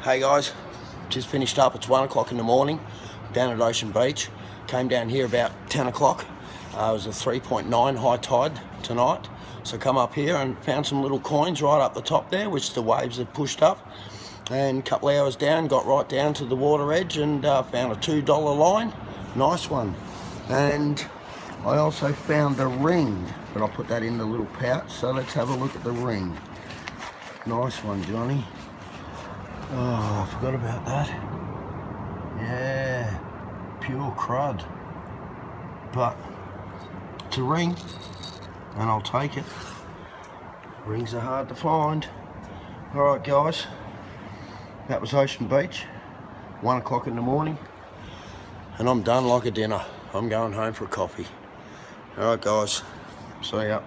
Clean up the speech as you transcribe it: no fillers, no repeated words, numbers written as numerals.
Hey guys, just finished up. It's 1 o'clock in the morning down at Ocean Beach. Came down here about 10 o'clock. It was a 3.9 high tide tonight. So come up here and found some little coins right up the top there, which the waves had pushed up. And a couple of hours down, got right down to the water edge and found a $2 line. Nice one. And I also found a ring, but I'll put that in the little pouch. So let's have a look at the ring. Nice one, Johnny. Oh, I forgot about that. Yeah, pure crud. But it's a ring, and I'll take it. Rings are hard to find. Alright guys, that was Ocean Beach, 1 o'clock in the morning, and I'm done like a dinner. I'm going home for a coffee. Alright guys, see ya.